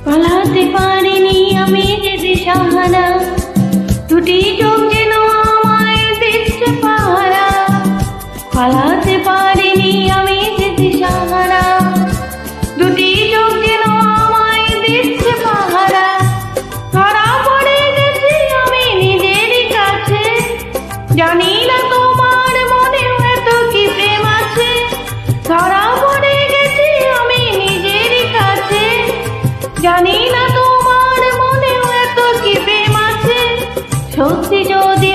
পালাতে পারিনি আমি যে দিশাহারা, দুটি চোখ যেন আমায় দিচ্ছে পাহারা। পালাতে পারিনি আমি যে দিশাহারা, দুটি চোখ যেন আমায় দিচ্ছে পাহারা। ধরা পড়ে গেছি আমি নিজেরই কাছে, জানি না তোমার মনেও এত কি প্রেম আছে। ধরা পড়ে গেছি আমি নিজেরই কাছে, জানি না তোমার মনেও এত কি প্রেম আছে। সত্যি যদি